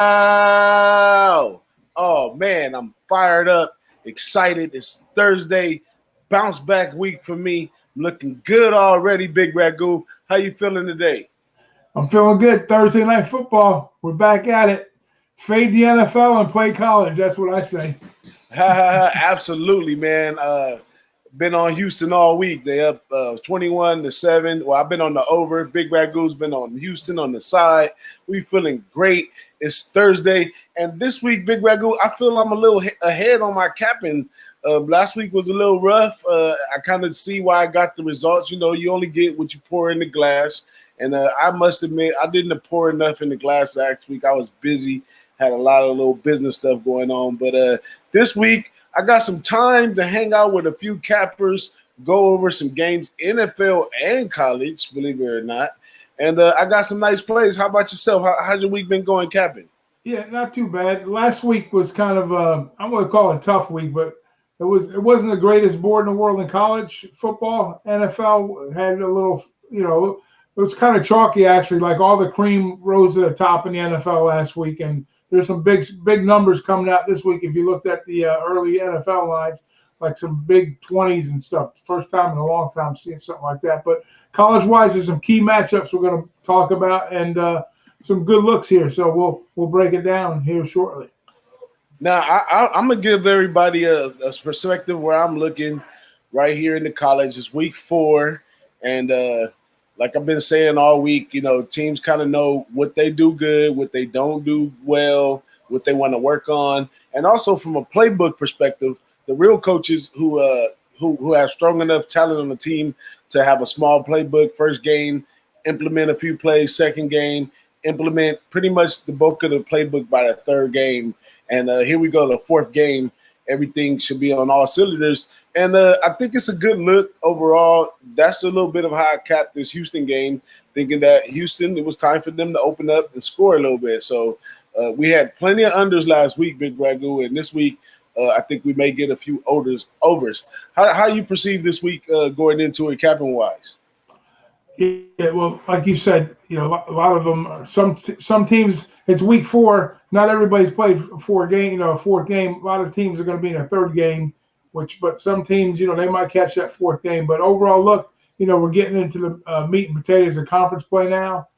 Oh man, I'm fired up, excited. It's Thursday, bounce back week for me. I'm looking good already, Big Ragoo. How you feeling today? I'm feeling good. Thursday night football. We're back at it. Fade the NFL and play college. That's what I say. Absolutely, man. Been on Houston all week. They up 21-7. Well, I've been on the over. Big Ragoo's been on Houston on the side. We feeling great. It's Thursday, and this week, Big Ragoo, I feel I'm a little ahead on my capping. Last week was a little rough. I kind of see why I got the results. You know, you only get what you pour in the glass, and I must admit I didn't pour enough in the glass last week. I was busy, had a lot of little business stuff going on, but this week I got some time to hang out with a few cappers, go over some games, NFL and college, believe it or not. And I got some nice plays. How about yourself? How's your week been going capping? Yeah, not too bad. Last week was kind of I'm going to call it a tough week, but it wasn't the greatest board in the world in college football. NFL had a little, it was kind of chalky actually. Like all the cream rose to the top in the NFL last week, and there's some big numbers coming out this week. If you looked at the early NFL lines, like some big 20s and stuff. First time in a long time seeing something like that. But college-wise, there's some key matchups we're going to talk about, and some good looks here. So we'll break it down here shortly. Now, I'm going to give everybody a perspective where I'm looking right here in the college. It's week 4, and like I've been saying all week, you know, teams kind of know what they do good, what they don't do well, what they want to work on. And also from a playbook perspective, the real coaches who have strong enough talent on the team to have a small playbook first game, implement a few plays second game, implement pretty much the bulk of the playbook by the third game. And here we go, the fourth game. Everything should be on all cylinders. And I think it's a good look overall. That's a little bit of how I capped this Houston game, thinking that Houston, it was time for them to open up and score a little bit. So we had plenty of unders last week, Big Ragoo, and this week I think we may get a few overs. How you perceive this week going into it, capping wise? Yeah, well, like you said, a lot of them. Some teams, it's week 4. Not everybody's played 4 game. A fourth game. A lot of teams are going to be in a third game. But some teams, they might catch that fourth game. But overall, look, we're getting into the meat and potatoes of conference play now,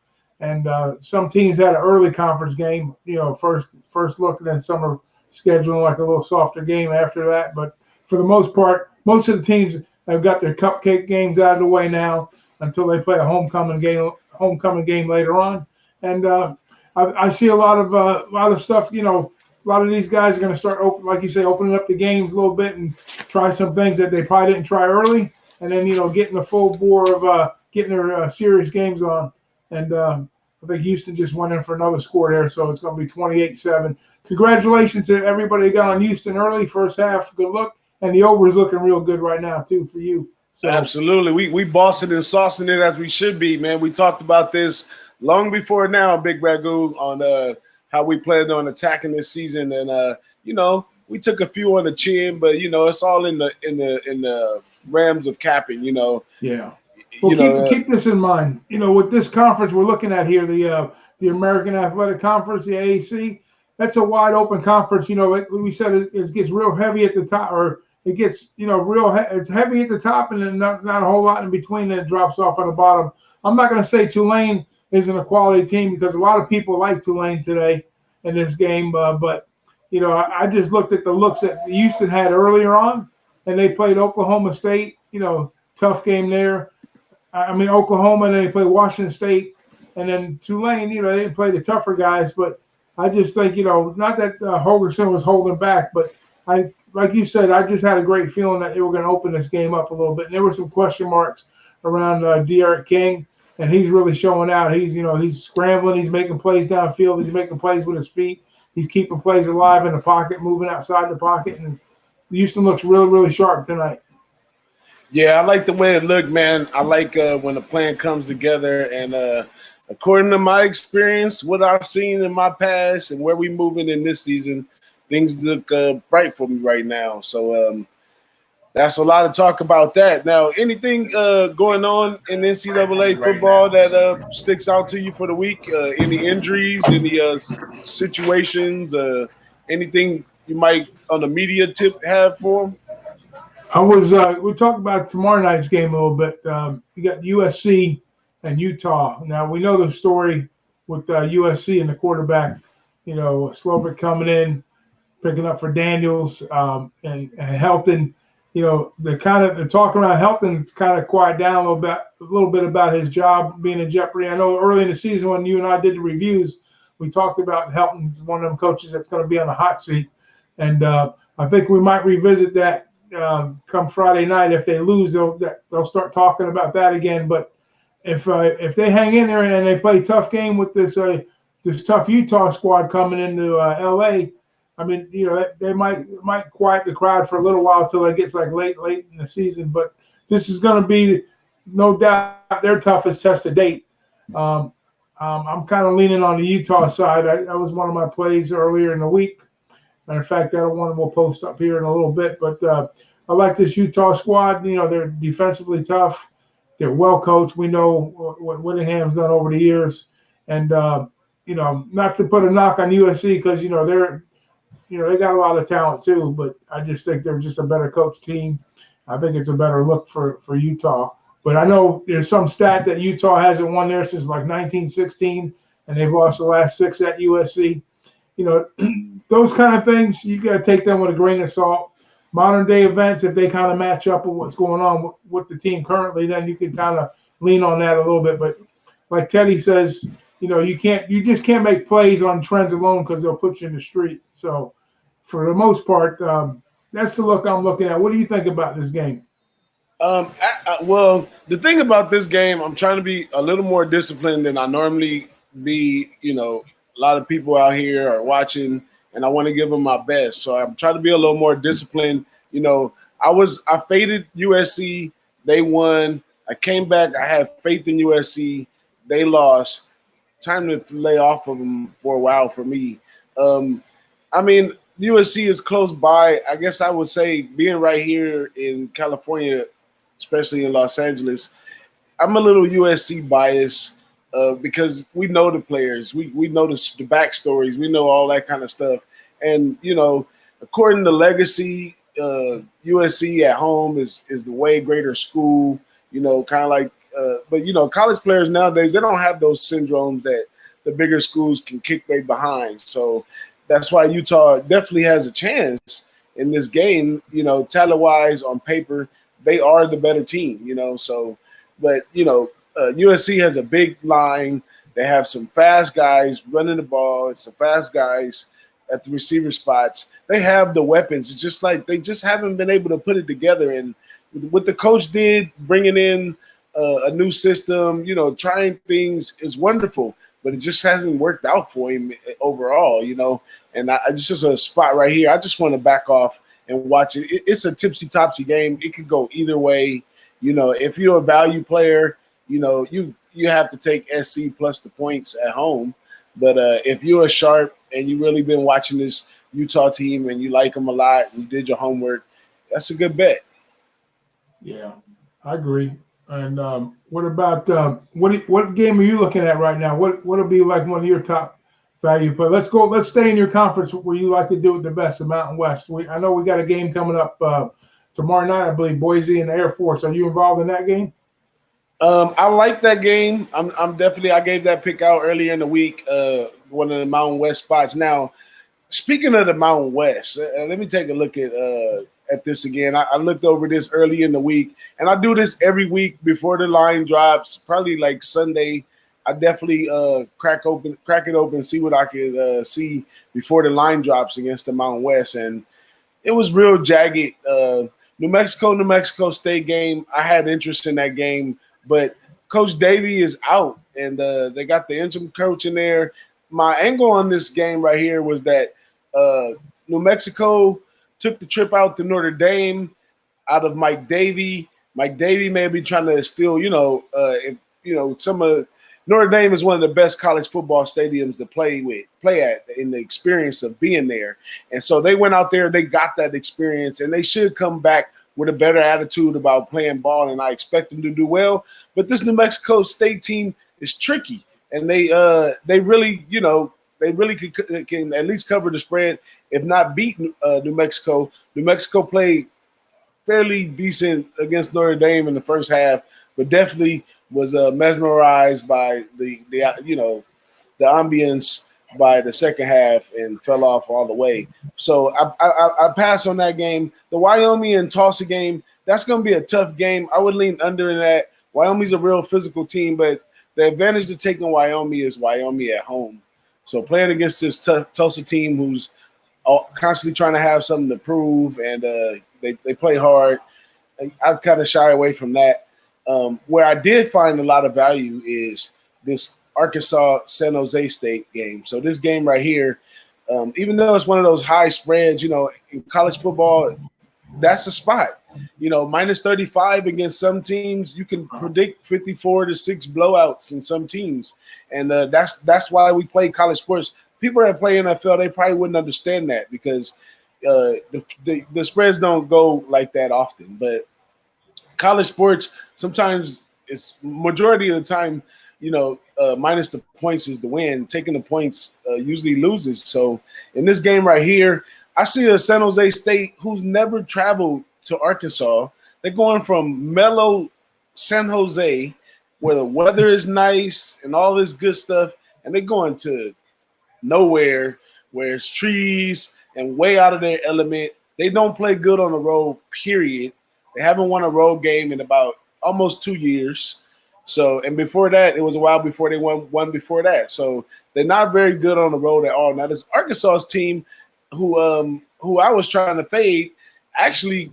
and some teams had an early conference game. First look, and then some are scheduling like a little softer game after that. But for the most part, most of the teams have got their cupcake games out of the way now, until they play a homecoming game later on. And I see a lot of stuff. A lot of these guys are going to start like you say, opening up the games a little bit and try some things that they probably didn't try early, and then getting the full bore of getting their serious games on. And I think Houston just went in for another score there, so it's going to be 28-7. Congratulations to everybody who got on Houston early, first half. Good luck, and the over is looking real good right now too for you. So, absolutely. We bossing and saucing it as we should be, man. We talked about this long before now, Big Ragoo, on how we planned on attacking this season. And we took a few on the chin, but it's all in the realms of capping, Yeah. Well, keep this in mind. With this conference we're looking at here, the American Athletic Conference, the AAC, that's a wide open conference. We said it gets real heavy at the top, or it gets, it's heavy at the top, and then not a whole lot in between, and it drops off on the bottom. I'm not going to say Tulane isn't a quality team, because a lot of people like Tulane today in this game. But I just looked at the looks that Houston had earlier on, and they played Oklahoma State, tough game there. Oklahoma, and then they played Washington State, and then Tulane, they didn't play the tougher guys. But I just think, not that Holgerson was holding back, but like you said, I just had a great feeling that they were going to open this game up a little bit. And there were some question marks around D'Eriq King, and he's really showing out. He's scrambling. He's making plays downfield. He's making plays with his feet. He's keeping plays alive in the pocket, moving outside the pocket. And Houston looks really, really sharp tonight. Yeah, I like the way it looked, man. I like when the plan comes together. And according to my experience, what I've seen in my past and where we're moving in this season, things look bright for me right now. So That's a lot of talk about that. Now, anything going on in NCAA football that sticks out to you for the week? Any injuries? Any situations? Anything you might on the media tip have for them? We talked about tomorrow night's game a little bit. You got USC and Utah. Now we know the story with USC and the quarterback. Slovic coming in, picking up for Daniels, and Helton. The talk around Helton's kind of quiet down a little bit about his job being in jeopardy. I know early in the season when you and I did the reviews, we talked about Helton's one of them coaches that's going to be on the hot seat, and I think we might revisit that come Friday night. If they lose, they'll start talking about that again. But if they hang in there and they play a tough game with this tough Utah squad coming into LA. I mean, they might quiet the crowd for a little while until it gets like late in the season. But this is going to be, no doubt, their toughest test to date. I'm kind of leaning on the Utah side. That was one of my plays earlier in the week. Matter of fact, that one we'll post up here in a little bit. But I like this Utah squad. They're defensively tough. They're well coached. We know what Whittingham's done over the years. And, not to put a knock on USC because, they got a lot of talent too, but I just think they're just a better coach team. I think it's a better look for Utah. But I know there's some stat that Utah hasn't won there since like 1916, and they've lost the last 6 at USC. Those kind of things, you got to take them with a grain of salt. Modern day events, if they kind of match up with what's going on with the team currently, then you can kind of lean on that a little bit. But like Teddy says, you just can't make plays on trends alone because they'll put you in the street. So for the most part, that's the look I'm looking at. What do you think about this game? Well, the thing about this game, I'm trying to be a little more disciplined than I normally be. A lot of people out here are watching, and I want to give them my best. So I'm trying to be a little more disciplined. I faded USC. They won. I came back. I had faith in USC. They lost. Time to lay off of them for a while for me. USC is close by. I guess I would say being right here in California, especially in Los Angeles, I'm a little USC biased because we know the players. We know the backstories. We know all that kind of stuff. And, according to legacy, USC at home is the way greater school, kind of like but college players nowadays, they don't have those syndromes that the bigger schools can kick way behind. So that's why Utah definitely has a chance in this game. Talent-wise, on paper, they are the better team. So, but USC has a big line. They have some fast guys running the ball. It's some fast guys at the receiver spots. They have the weapons. It's just like they just haven't been able to put it together. And what the coach did, bringing in a new system, trying things is wonderful, but it just hasn't worked out for him overall, And it's just a spot right here. I just want to back off and watch it. It's a tipsy-topsy game. It could go either way. If you're a value player, you have to take SC plus the points at home. But if you're a sharp and you really been watching this Utah team and you like them a lot and you did your homework, that's a good bet. Yeah, I agree. And what about what game are you looking at right now? What'll be like one of your top value play? Let's stay in your conference where you like to do it the best, the Mountain West. I know we got a game coming up tomorrow night, I believe, Boise and the Air Force. Are you involved in that game? I like that game. I'm definitely. I gave that pick out earlier in the week. One of the Mountain West spots. Now, speaking of the Mountain West, let me take a look at this again. I looked over this early in the week, and I do this every week before the line drops. Probably like Sunday, I definitely crack it open, see what I could see before the line drops against the Mountain West, and it was real jagged. New Mexico State game. I had interest in that game, but Coach Davey is out, and they got the interim coach in there. My angle on this game right here was that New Mexico took the trip out to Notre Dame out of Mike Davey. Mike Davey may be trying to steal, some of Notre Dame is one of the best college football stadiums to play at in the experience of being there. And so they went out there, they got that experience, and they should come back with a better attitude about playing ball, and I expect them to do well. But this New Mexico State team is tricky, and they really, they really can at least cover the spread, if not beat New Mexico. New Mexico played fairly decent against Notre Dame in the first half, but definitely was mesmerized by the ambience by the second half and fell off all the way. So I pass on that game. The Wyoming and Tulsa game, that's going to be a tough game. I would lean under in that. Wyoming's a real physical team, but the advantage to taking Wyoming is Wyoming at home. So playing against this Tulsa team who's constantly trying to have something to prove, and they play hard, I kind of shy away from that. Where I did find a lot of value is this Arkansas San Jose State game. So this game right here, even though it's one of those high spreads, in college football, that's a spot. Minus 35 against some teams, you can predict 54-6 blowouts in some teams, and that's why we play college sports. People that play NFL, they probably wouldn't understand that because the spreads don't go like that often. But college sports, sometimes it's majority of the time, minus the points is the win. Taking the points usually loses. So in this game right here, I see a San Jose State who's never traveled to Arkansas. They're going from mellow San Jose, where the weather is nice and all this good stuff, and they're going to nowhere where it's trees and way out of their element. They don't play good on the road, period. They haven't won a road game in about almost 2 years. So, and before that, it was a while before they won before that. So they're not very good on the road at all. Now, this Arkansas's team, who I was trying to fade, actually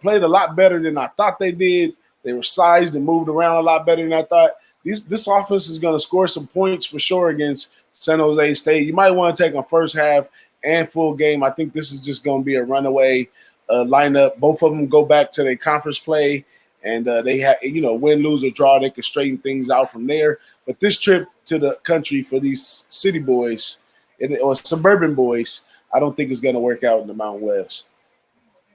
played a lot better than I thought they did. They were sized and moved around a lot better than I thought. This offense is going to score some points for sure against San Jose State. You might want to take a first half and full game. I think this is just going to be a runaway lineup. Both of them go back to their conference play, and they have, win, lose, or draw. They can straighten things out from there. But this trip to the country for these city boys or suburban boys, I don't think it's going to work out in the Mountain West.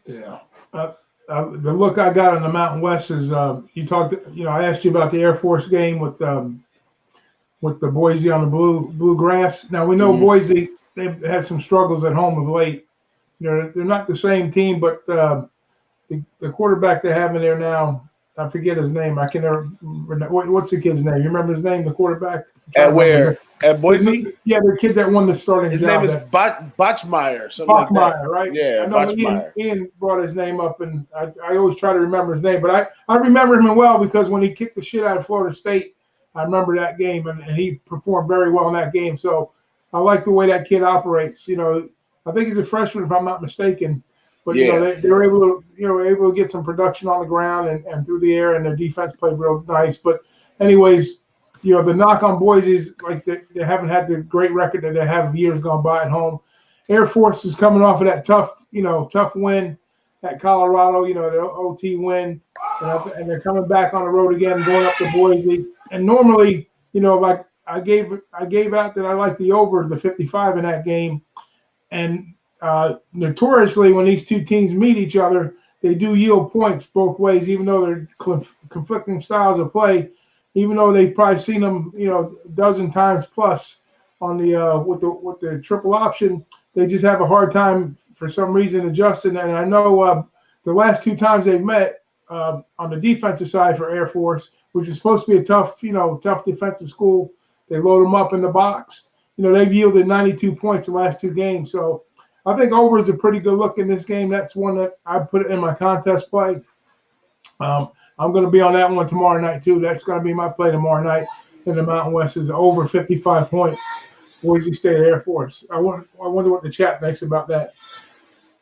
Yeah. The look I got in the Mountain West is you talked. I asked you about the Air Force game with the Boise on the bluegrass. Now we know Boise, they've had some struggles at home of late. They're not the same team, but the quarterback they have in there now, I forget his name. I can never remember. What's the kid's name? You remember his name, the quarterback? At where? At Boise? Yeah, the kid that won the starting His job. name is Botchmeyer. Botchmeyer, right? Yeah, I know Botchmeyer. Ian brought his name up, and I always try to remember his name. But I remember him well because when he kicked the shit out of Florida State, I remember that game, and he performed very well in that game. So I like the way that kid operates. I think he's a freshman, if I'm not mistaken. But they were able to get some production on the ground and through the air, and their defense played real nice. But anyways, the knock on Boise is like they haven't had the great record that they have years gone by at home. Air Force is coming off of that tough win at Colorado, the OT win, and they're coming back on the road again, going up to Boise. And normally, like I gave out that I like the over the 55 in that game, and notoriously, when these two teams meet each other, they do yield points both ways, even though they're conflicting styles of play. Even though they've probably seen them, a dozen times plus on the with the triple option, they just have a hard time for some reason adjusting. And I know the last two times they've met on the defensive side for Air Force, which is supposed to be a tough defensive school, they load them up in the box. They've yielded 92 points the last two games. So I think over is a pretty good look in this game. That's one that I put in my contest play. I'm going to be on that one tomorrow night too. That's going to be my play tomorrow night in the Mountain West is over 55 points. Boise State Air Force. I wonder what the chat thinks about that.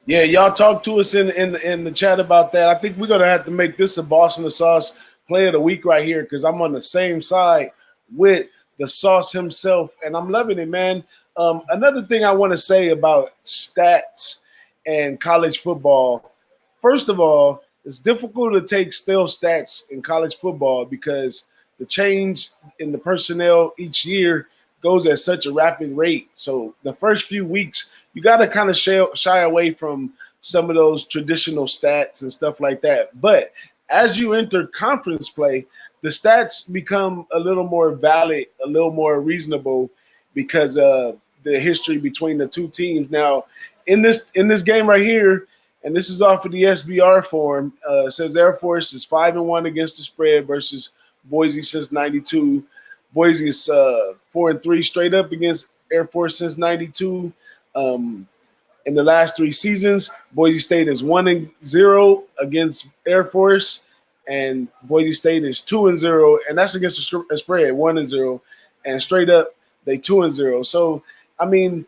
Yeah, y'all talk to us in the chat about that. I think we're going to have to make this a Boston the Sauce play of the week right here because I'm on the same side with the Sauce himself, and I'm loving it, man. Another thing I want to say about stats and college football, first of all, it's difficult to take stale stats in college football because the change in the personnel each year goes at such a rapid rate. So the first few weeks, you got to kind of shy away from some of those traditional stats and stuff like that. But as you enter conference play, the stats become a little more valid, a little more reasonable because of the history between the two teams. Now, in this game right here, and this is off of the SBR form, it says Air Force is 5-1 against the spread versus Boise since '92. Boise is 4-3 straight up against Air Force since '92. In the last 3 seasons, Boise State is 1-0 against Air Force, and Boise State is 2-0, and that's against a spread 1-0, and straight up they 2-0. So I mean,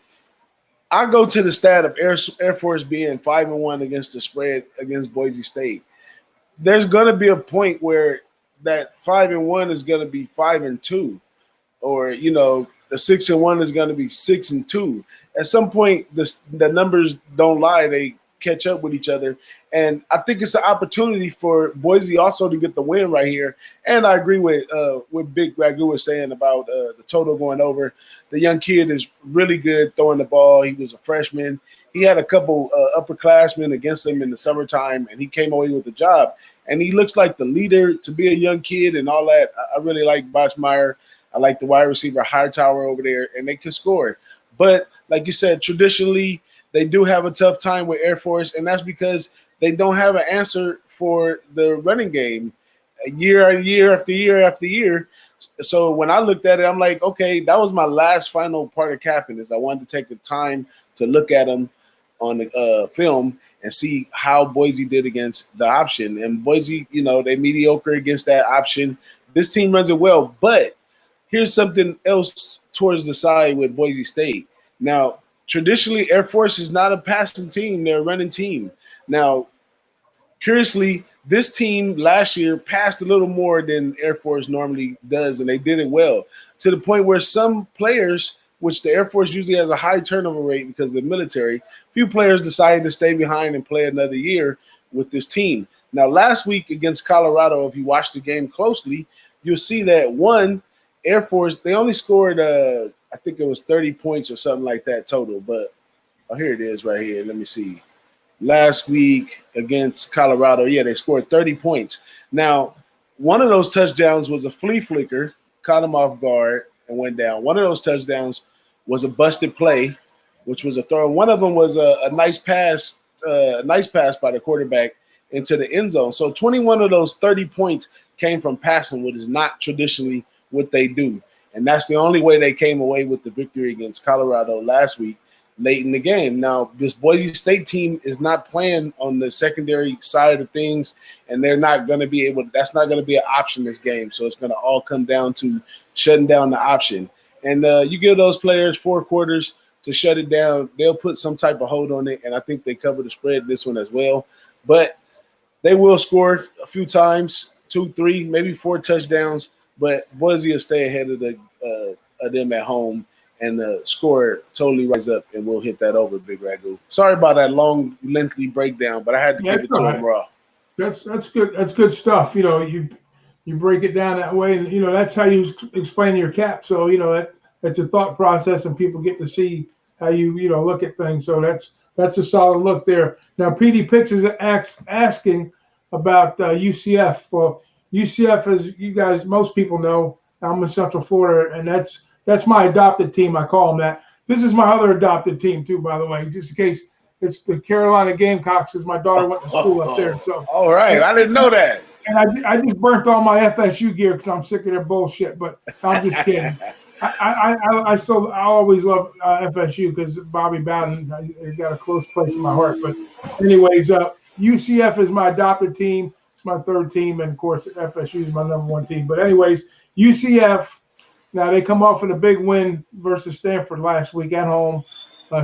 I go to the stat of Air Force being 5-1 against the spread against Boise State. There's gonna be a point where that 5-1 is gonna be 5-2, or the 6-1 is gonna be 6-2. At some point, the numbers don't lie; they catch up with each other, and I think it's an opportunity for Boise also to get the win right here. And I agree with BigRagoo was saying about the total going over. The young kid is really good throwing the ball. He was a freshman. He had a couple upperclassmen against him in the summertime, and he came away with the job. And he looks like the leader to be a young kid and all that. I really like Botchmeyer. I like the wide receiver Hightower over there, and they can score. But like you said, traditionally, they do have a tough time with Air Force, and that's because they don't have an answer for the running game year after year after year. So when I looked at it, I'm like, okay, that was my last final part of capping is I wanted to take the time to look at them on the film and see how Boise did against the option. And Boise, they mediocre against that option. This team runs it well, but here's something else towards the side with Boise State. Now, traditionally, Air Force is not a passing team. They're a running team. Now, curiously, this team last year passed a little more than Air Force normally does, and they did it well to the point where some players, which the Air Force usually has a high turnover rate because of the military, few players decided to stay behind and play another year with this team. Now, last week against Colorado, if you watch the game closely, you'll see that Air Force, they only scored, I think it was 30 points or something like that total. But here it is right here. Let me see. Last week against Colorado, they scored 30 points. Now, one of those touchdowns was a flea flicker, caught him off guard and went down. One of those touchdowns was a busted play, which was a throw. One of them was a nice pass by the quarterback into the end zone. So 21 of those 30 points came from passing, which is not traditionally what they do. And that's the only way they came away with the victory against Colorado last week late in the game. Now, this Boise State team is not playing on the secondary side of things, and they're not going to be able – that's not going to be an option this game. So it's going to all come down to shutting down the option. And you give those players 4 quarters to shut it down, they'll put some type of hold on it, and I think they cover the spread this one as well. But they will score a few times, 2, 3, maybe 4 touchdowns, but Boise will stay ahead of them at home, and the score totally rise up, and we'll hit that over, BigRagoo. Sorry about that long, lengthy breakdown, but I had to give it to him raw. That's good. That's good stuff. You break it down that way, and that's how you explain your cap. So that's a thought process, and people get to see how you look at things. So that's a solid look there. Now, PD Pitts is asking about UCF. Well, UCF, as you guys, most people know, I'm in Central Florida, and that's my adopted team. I call them that. This is my other adopted team too, by the way, just in case. It's the Carolina Gamecocks, because my daughter went to school up there. So all right, I didn't know that. And I just burnt all my FSU gear because I'm sick of their bullshit. But I'm just kidding. I always love FSU because Bobby Bowden got a close place in my heart. But anyways, UCF is my adopted team. It's my 3rd team, and of course FSU is my number 1 team. But anyways, UCF. Now they come off with a big win versus Stanford last week at home.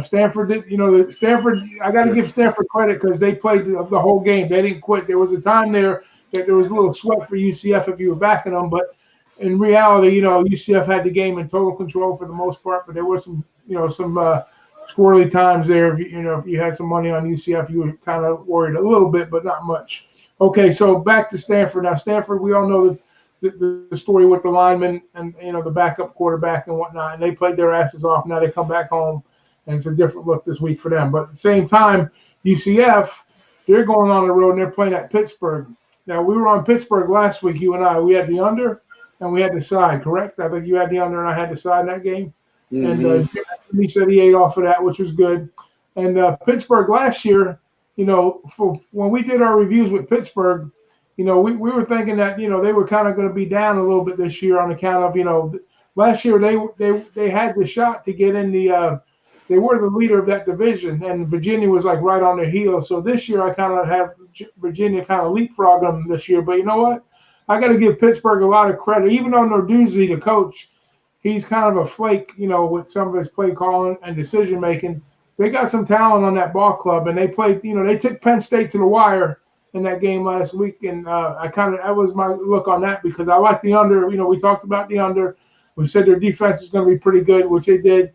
Stanford did, Stanford. I got to give Stanford credit because they played the whole game. They didn't quit. There was a time there that there was a little sweat for UCF if you were backing them, but in reality, UCF had the game in total control for the most part. But there were some squirrely times there. If you had some money on UCF, you were kind of worried a little bit, but not much. Okay, so back to Stanford. Now, Stanford, we all know the story with the linemen and the backup quarterback and whatnot, and they played their asses off. Now they come back home, and it's a different look this week for them. But at the same time, UCF, they're going on the road and they're playing at Pittsburgh. Now, we were on Pittsburgh last week, you and I. We had the under and we had the side, correct? I think you had the under and I had the side in that game. Mm-hmm. And Jimmy said he ate off of that, which was good. And Pittsburgh last year, for when we did our reviews with Pittsburgh, we were thinking that, they were kind of going to be down a little bit this year on account of, last year they had the shot to get in the they were the leader of that division, and Virginia was like right on their heels. So this year I kind of have Virginia kind of leapfrog them this year. But you know what? I got to give Pittsburgh a lot of credit. Even though Narduzzi, the coach, he's kind of a flake, with some of his play calling and decision making. They got some talent on that ball club, and they played. They took Penn State to the wire in that game last week, and that was my look on that because I like the under. We talked about the under. We said their defense is going to be pretty good, which they did.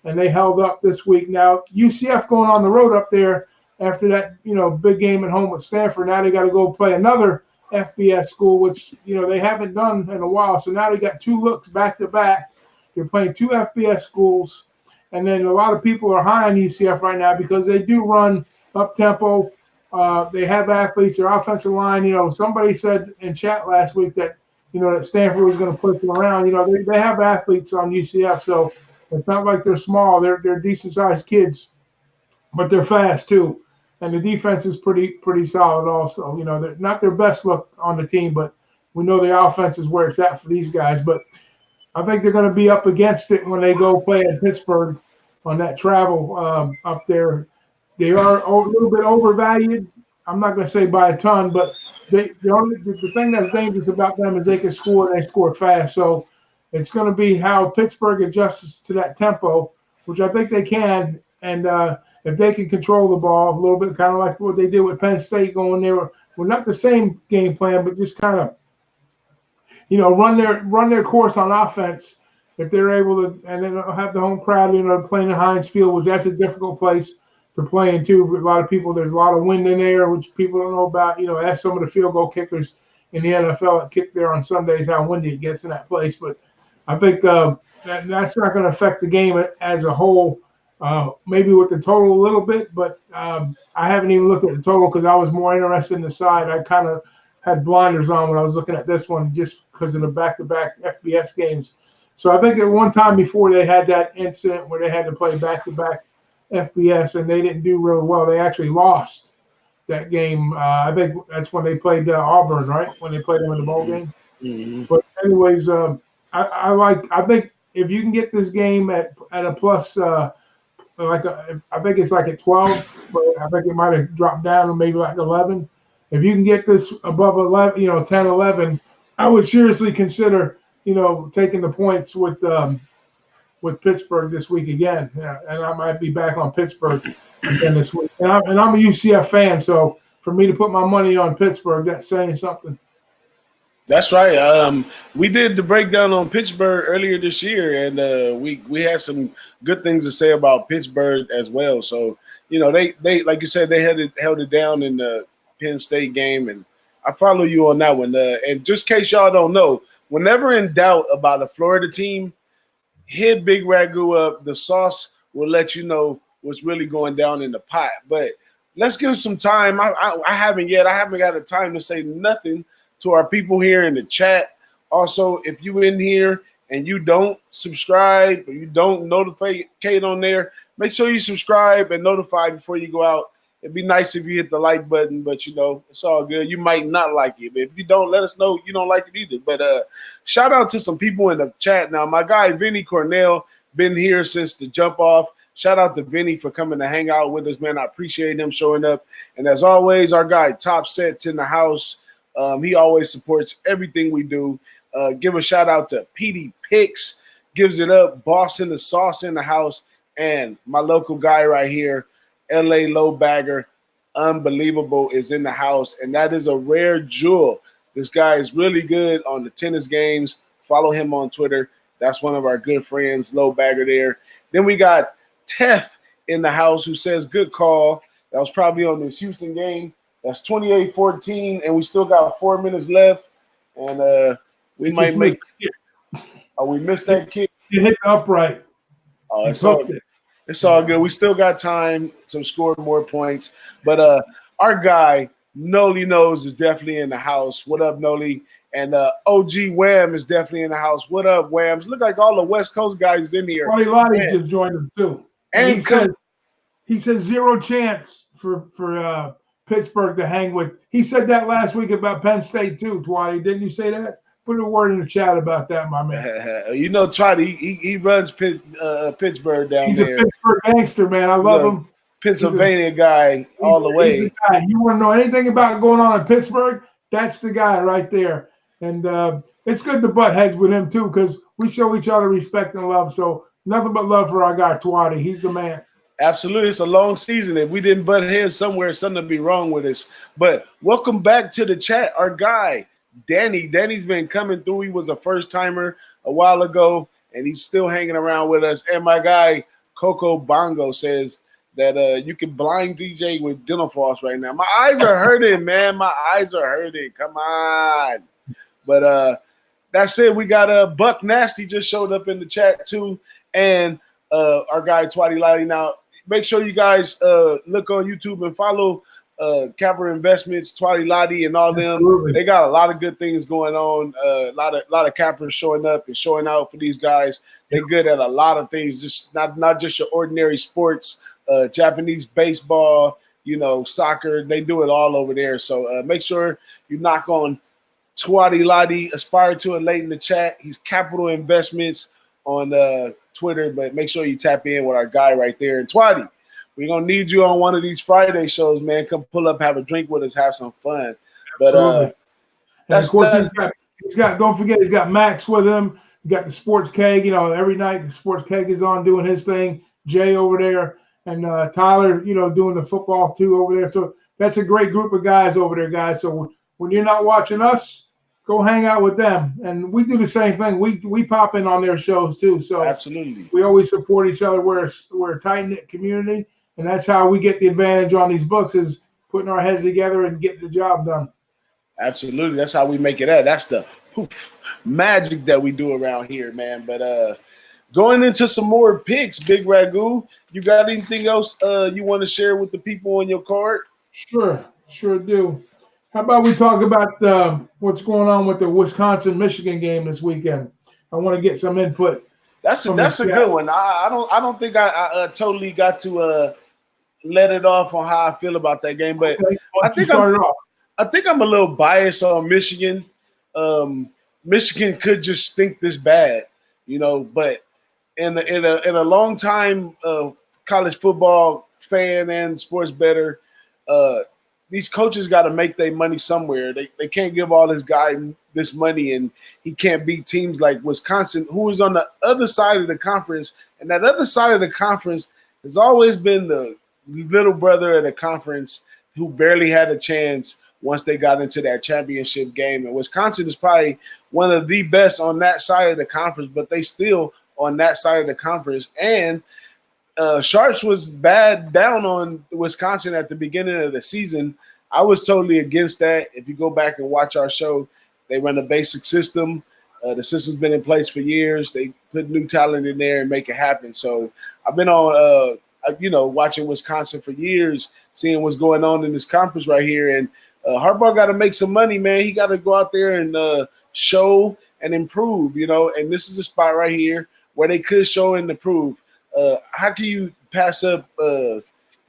And they held up this week. Now, UCF going on the road up there after that, big game at home with Stanford. Now they got to go play another FBS school, which, they haven't done in a while. So now they got 2 looks back to back. They're playing 2 FBS schools. And then a lot of people are high on UCF right now because they do run up tempo. They have athletes, their offensive line. Somebody said in chat last week that, that Stanford was going to push them around. They have athletes on UCF. So it's not like they're small. They're decent-sized kids, but they're fast too. And the defense is pretty solid also. They're not their best look on the team, but we know the offense is where it's at for these guys. But I think they're going to be up against it when they go play at Pittsburgh on that travel up there. They are a little bit overvalued. I'm not going to say by a ton, but the thing that's dangerous about them is they can score and they score fast. So it's going to be how Pittsburgh adjusts to that tempo, which I think they can. And if they can control the ball a little bit, kind of like what they did with Penn State going there, well, not the same game plan, but just kind of, run their course on offense. If they're able to, and then have the home crowd, playing at Heinz Field, which that's a difficult place to play in too. A lot of people, there's a lot of wind in there, which people don't know about. Ask some of the field goal kickers in the NFL that kick there on Sundays how windy it gets in that place, but I think that's not going to affect the game as a whole. Maybe with the total a little bit, but I haven't even looked at the total because I was more interested in the side. I kind of had blinders on when I was looking at this one just because of the back-to-back FBS games. So I think at one time before they had that incident where they had to play back-to-back FBS and they didn't do really well. They actually lost that game. I think that's when they played Auburn, right? When they played them in the bowl game. Mm-hmm. But anyways, I think if you can get this game at a plus, I think it's like at 12, but I think it might have dropped down to maybe like 11. If you can get this above 11, 10, 11, I would seriously consider, taking the points with Pittsburgh this week again. Yeah, and I might be back on Pittsburgh again this week. And I'm a UCF fan, so for me to put my money on Pittsburgh, that's saying something. That's right. We did the breakdown on Pittsburgh earlier this year, and we had some good things to say about Pittsburgh as well. So, they like you said, they held it down in the Penn State game, and I follow you on that one. And just in case y'all don't know, whenever in doubt about a Florida team, hit BigRagoo up. The sauce will let you know what's really going down in the pot. But let's give some time. I haven't yet. I haven't got the time to say nothing to our people here in the chat. Also, if you in here and you don't subscribe or you don't notify on there, make sure you subscribe and notify before you go out. It'd be nice if you hit the like button, but it's all good. You might not like it, but if you don't, let us know you don't like it either. But shout out to some people in the chat now. My guy Vinny Cornell been here since the jump off. Shout out to Vinny for coming to hang out with us, man. I appreciate him showing up. And as always, our guy Top Sets in the house. He always supports everything we do. Give a shout out to PD Picks, gives it up, Boss in the Sauce in the house, and my local guy right here, LA Low Bagger, unbelievable, is in the house, and that is a rare jewel. This guy is really good on the tennis games. Follow him on Twitter. That's one of our good friends, Low Bagger there. Then we got Tef in the house who says, good call. That was probably on this Houston game. That's 28-14, and we still got 4 minutes left. And we might make – oh, we missed that kick. You hit the upright. Oh, it's all good. It's all good. We still got time to score more points. But our guy, Noli Knows, is definitely in the house. What up, Noli? And OG Wham is definitely in the house. What up, Whams? Look like all the West Coast guys in here. Buddy Lottie just joined him too. And he said zero chance for Pittsburgh to hang with. He said that last week about Penn State too, Twatty. Didn't you say that? Put a word in the chat about that, my man. You know, Twatty, he runs Pittsburgh down He's there. He's a Pittsburgh gangster, man. I love him. Pennsylvania guy all the way. He's the guy. You want to know anything about going on in Pittsburgh? That's the guy right there. And it's good to butt heads with him too, because we show each other respect and love. So nothing but love for our guy Twatty. He's the man. Absolutely. It's a long season. If we didn't butt heads somewhere, something would be wrong with us. But welcome back to the chat. Our guy, Danny. Danny's been coming through. He was a first-timer a while ago, and he's still hanging around with us. And my guy, Coco Bongo, says that you can blind DJ with dental floss right now. My eyes are hurting, man. My eyes are hurting. Come on. But that's it. We got Buck Nasty just showed up in the chat too, and our guy Twatty Lottie. Now make sure you guys look on YouTube and follow Capper Investments, Twatty Lottie, and all them. Absolutely. They got a lot of good things going on. A lot of cappers showing up and showing out for these guys. They're good at a lot of things, just not just your ordinary sports, Japanese baseball, soccer. They do it all over there. So make sure you knock on Twatty Lottie, aspire to it late in the chat. He's Capital Investments on Twitter, but make sure you tap in with our guy right there. And Twatty, we're going to need you on one of these Friday shows, man. Come pull up, have a drink with us, have some fun. But that's of course he's got don't forget he's got Max with him. You got the Sports Keg, every night the Sports Keg is on doing his thing. Jay over there and Tyler, doing the football too over there. So that's a great group of guys over there, guys. So when you're not watching us, go hang out with them. And we do the same thing. We pop in on their shows too. So absolutely, we always support each other. We're a tight-knit community, and that's how we get the advantage on these books is putting our heads together and getting the job done. Absolutely. That's how we make it at. That's the magic that we do around here, man. But going into some more picks, BigRagoo, you got anything else you want to share with the people on your card? Sure do. How about we talk about what's going on with the Wisconsin-Michigan game this weekend? I want to get some input. That's a good one. I don't think I totally got to let it off on how I feel about that game, but okay. I think I'm a little biased on Michigan. Michigan could just stink this bad, But in a long time college football fan and sports bettor, these coaches got to make their money somewhere. They can't give all this guy this money and he can't beat teams like Wisconsin, who is on the other side of the conference. And that other side of the conference has always been the little brother of the conference who barely had a chance once they got into that championship game. And Wisconsin is probably one of the best on that side of the conference, but they still on that side of the conference. And Sharps was bad down on Wisconsin at the beginning of the season. I was totally against that. If you go back and watch our show, they run a basic system. The system's been in place for years. They put new talent in there and make it happen. So I've been on, watching Wisconsin for years, seeing what's going on in this conference right here. And Harbaugh got to make some money, man. He got to go out there and show and improve, And this is a spot right here where they could show and improve. How can you pass up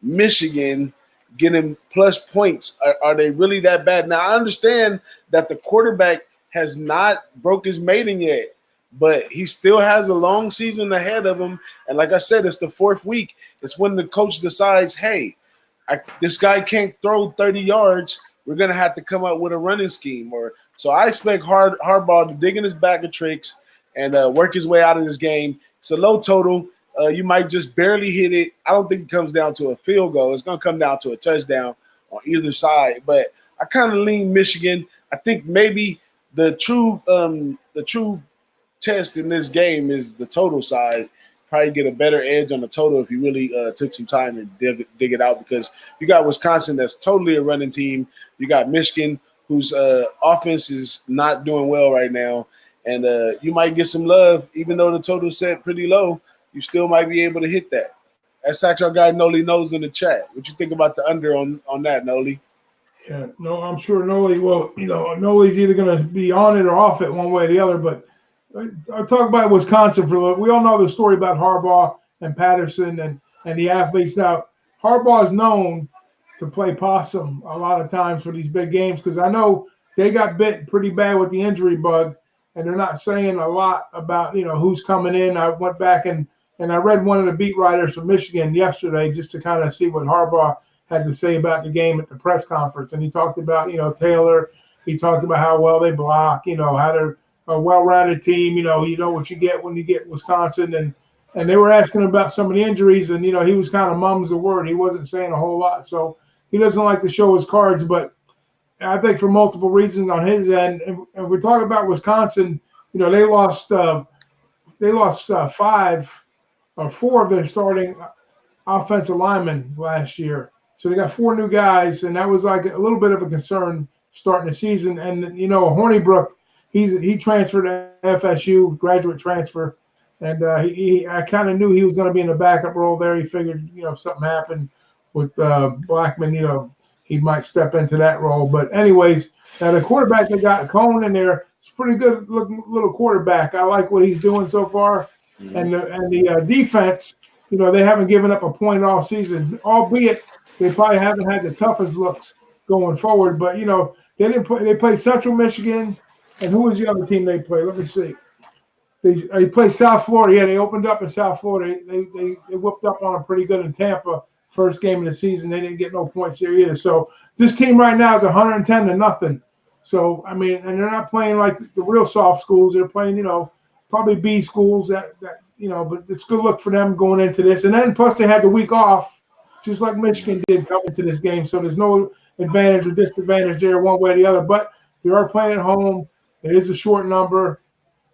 Michigan getting plus points? Are they really that bad? Now, I understand that the quarterback has not broke his maiden yet, but he still has a long season ahead of him. And like I said, it's the fourth week. It's when the coach decides, hey, this guy can't throw 30 yards. We're going to have to come up with a running scheme. So I expect Harbaugh to dig in his bag of tricks and work his way out of this game. It's a low total. You might just barely hit it. I don't think it comes down to a field goal. It's going to come down to a touchdown on either side. But I kind of lean Michigan. I think maybe the true test in this game is the total side. Probably get a better edge on the total if you really took some time and dig it out, because you got Wisconsin that's totally a running team. You got Michigan whose offense is not doing well right now. And you might get some love, even though the total set pretty low. You still might be able to hit that. That's our guy Noli knows in the chat. What you think about the under on that, Noli? Yeah, no, I'm sure Noli will. Noli's either going to be on it or off it one way or the other. But I'll talk about Wisconsin for a little. We all know the story about Harbaugh and Patterson and the athletes. Now, Harbaugh is known to play possum a lot of times for these big games because I know they got bit pretty bad with the injury bug, and they're not saying a lot about who's coming in. I went back and I read one of the beat writers from Michigan yesterday just to kind of see what Harbaugh had to say about the game at the press conference, and he talked about Taylor. He talked about how well they block, how they're a well-rounded team. You know what you get when you get Wisconsin, and they were asking about some of the injuries, and he was kind of mums the word. He wasn't saying a whole lot, so he doesn't like to show his cards. But I think for multiple reasons on his end, and we're talking about Wisconsin. They lost 5 or 4 of their starting offensive linemen last year. So they got 4 new guys, and that was like a little bit of a concern starting the season. And Hornibrook, he transferred to FSU, graduate transfer, and I kind of knew he was going to be in the backup role there. He figured if something happened with Blackman, he might step into that role. But anyways, now the quarterback they got, Cohn in there, it's a pretty good looking little quarterback. I like what he's doing so far, and the defense, they haven't given up a point all season, albeit they probably haven't had the toughest looks going forward. But they didn't play. They played Central Michigan, and who was the other team they played? Let me see. They played South Florida. Yeah, they opened up in South Florida. They whooped up on them pretty good in Tampa. First game of the season, they didn't get no points there either. So this team right now is 110-0. So I mean, and they're not playing like the real soft schools. They're playing, probably B schools that. But it's a good look for them going into this. And then plus they had the week off, just like Michigan did coming to this game. So there's no advantage or disadvantage there one way or the other. But they are playing at home. It is a short number.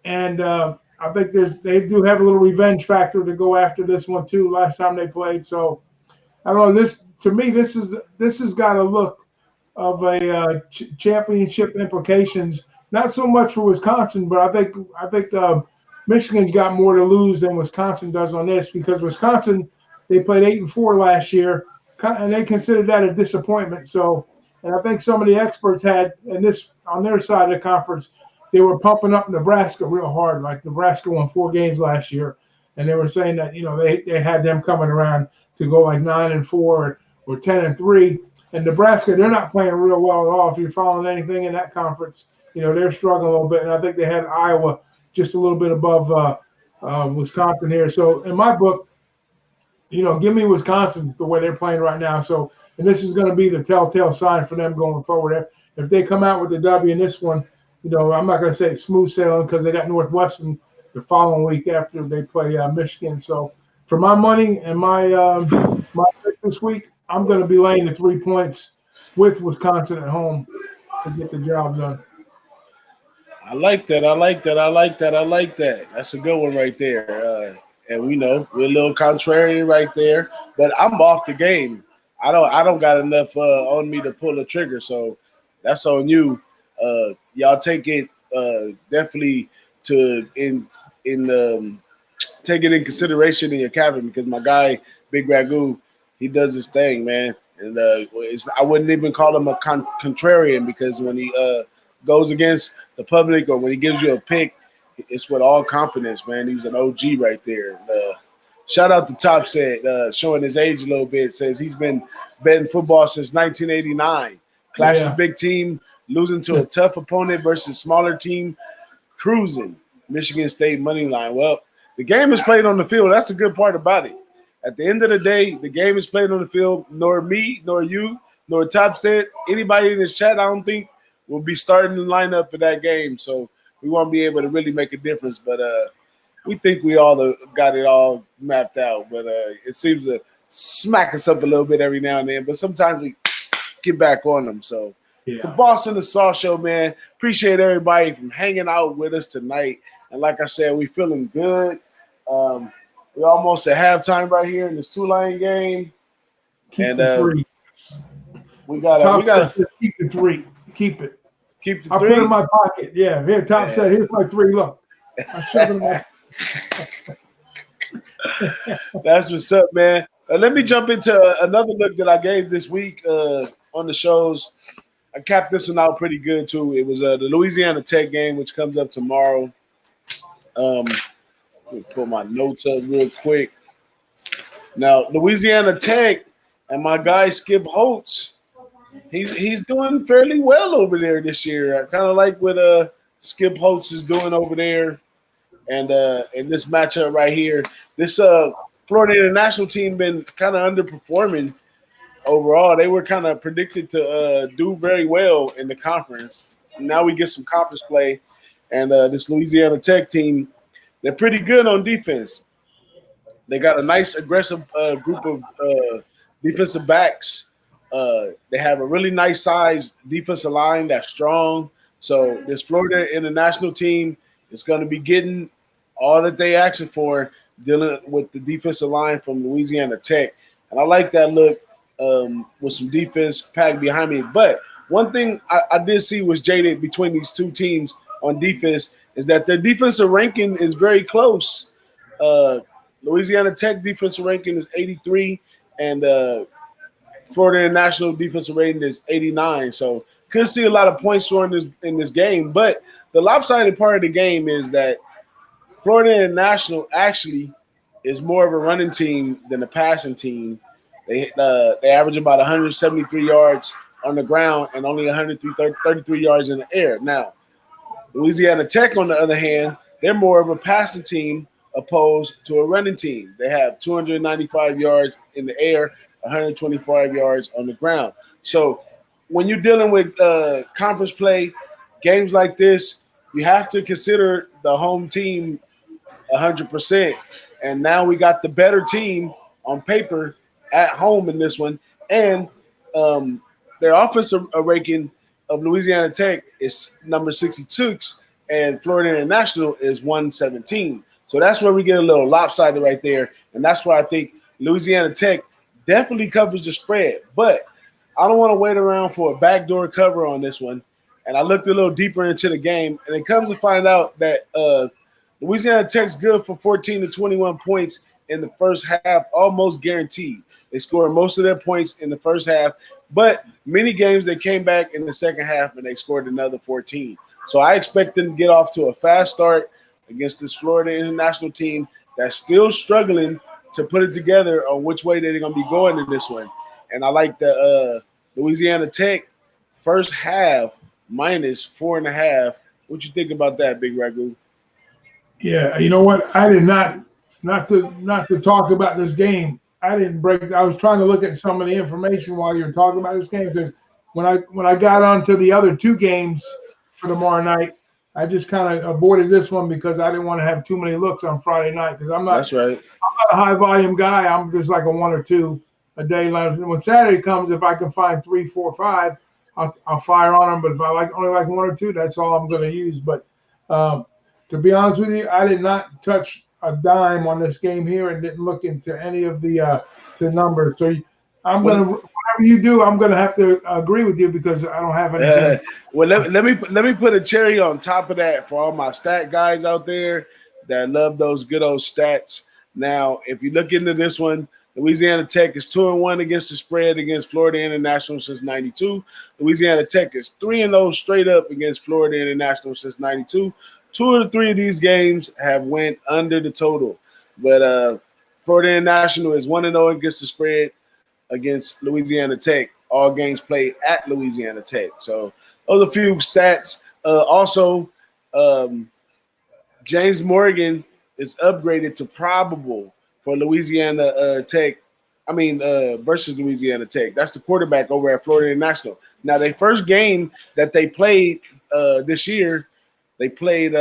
And I think they do have a little revenge factor to go after this one too. Last time they played. So I don't know. To me, this has got a look of a championship implications. Not so much for Wisconsin, but I think Michigan's got more to lose than Wisconsin does on this because Wisconsin, they played 8-4 last year, and they considered that a disappointment. So, and I think some of the experts had, and this on their side of the conference, they were pumping up Nebraska real hard. Like Nebraska won 4 games last year, and they were saying that they had them coming around to go like 9-4 or 10-3. And Nebraska, they're not playing real well at all. If you're following anything in that conference, they're struggling a little bit. And I think they had Iowa just a little bit above Wisconsin here. So in my book, give me Wisconsin the way they're playing right now. So, and this is going to be the telltale sign for them going forward. If they come out with the W in this one, I'm not going to say it's smooth sailing because they got Northwestern the following week after they play Michigan. So for my money and my pick this week, I'm going to be laying the 3 points with Wisconsin at home to get the job done. I like that. That's a good one right there. And we're a little contrarian right there, but I'm off the game. I don't got enough on me to pull the trigger, so that's on you. Y'all take it definitely take it in consideration in your cabin because my guy BigRagoo, he does his thing, man. And I wouldn't even call him a contrarian because when he goes against the public or when he gives you a pick, it's with all confidence, man. He's an OG right there. Shout out to Top Set, showing his age a little bit. Says he's been betting football since 1989. Clashes big team, losing to a tough opponent versus smaller team, cruising. Michigan State money line. Well, the game is played on the field. That's the good part about it. At the end of the day, the game is played on the field. Nor me, nor you, nor Top Set, anybody in this chat, I don't think will be starting the lineup for that game. So we won't be able to really make a difference. But we think we all got it all mapped out. But it seems to smack us up a little bit every now and then. But sometimes we get back on them. So it's the Boss and the Saw Show, man. Appreciate everybody from hanging out with us tonight. And like I said, we feeling good. We're almost at halftime right here in this Tulane game. Keep the 3. We got keep the 3. Keep it. Keep the 3. I put it in my pocket. Yeah. Here, Top said, here's my 3. Look. I shove it in my That's what's up, man. Let me jump into another look that I gave this week on the shows. I capped this one out pretty good too. It was the Louisiana Tech game, which comes up tomorrow. Let me pull my notes up real quick. Now, Louisiana Tech and my guy Skip Holtz, he's doing fairly well over there this year. I kind of like what Skip Holtz is doing over there, and in this matchup right here, this Florida International team been kind of underperforming overall. They were kind of predicted to do very well in the conference. Now we get some conference play, and this Louisiana Tech team, they're pretty good on defense. They got a nice aggressive group of defensive backs. They have a really nice sized defensive line that's strong. So this Florida International team is going to be getting all that they asking for, dealing with the defensive line from Louisiana Tech. And I like that look with some defense packed behind me. But one thing I did see was jaded between these two teams on defense is that their defensive ranking is very close. Louisiana Tech defensive ranking is 83, and Florida International defensive rating is 89. So could see a lot of points scored in this game. But the lopsided part of the game is that Florida International actually is more of a running team than a passing team. They average about 173 yards on the ground and only 133 yards in the air. Now, Louisiana Tech, on the other hand, they're more of a passing team opposed to a running team. They have 295 yards in the air, 125 yards on the ground. So when you're dealing with conference play, games like this, you have to consider the home team 100%. And now we got the better team on paper at home in this one. And their offensive ranking of Louisiana Tech is number 66, and Florida International is 117. So that's where we get a little lopsided right there. And that's why I think Louisiana Tech definitely covers the spread. But I don't want to wait around for a backdoor cover on this one. And I looked a little deeper into the game, and it comes to find out that Louisiana Tech's good for 14 to 21 points in the first half, almost guaranteed. They scored most of their points in the first half, but many games they came back in the second half and they scored another 14. So I expect them to get off to a fast start against this Florida International team that's still struggling to put it together on which way they're going to be going in this one. And I like the Louisiana Tech first half minus 4.5. What you think about that, BigRagoo? Yeah, you know what? I did not to talk about this game. I didn't break. I was trying to look at some of the information while you were talking about this game, because when I got onto the other two games for tomorrow night, I just kind of avoided this one because I didn't want to have too many looks on Friday night, because I'm not. That's right. I'm not a high volume guy. I'm just like a one or two a day. When Saturday comes, if I can find 3, 4, 5, I'll fire on them. But if I only like one or two, that's all I'm going to use. But to be honest with you, I did not touch a dime on this game here and didn't look into any of the numbers. So I'm going to, whatever you do, I'm going to have to agree with you because I don't have anything. Well, let me put a cherry on top of that for all my stat guys out there that love those good old stats. Now, if you look into this one, Louisiana Tech is 2-1 against the spread against Florida International since '92. Louisiana Tech is 3-0 straight up against Florida International since '92. 2 of the 3 of these games have went under the total. But Florida International is 1-0 against the spread against Louisiana Tech. All games played at Louisiana Tech. So those are a few stats. Also, James Morgan is upgraded to probable for Louisiana Tech. Versus Louisiana Tech. That's the quarterback over at Florida International. Now, their first game that they played this year, they played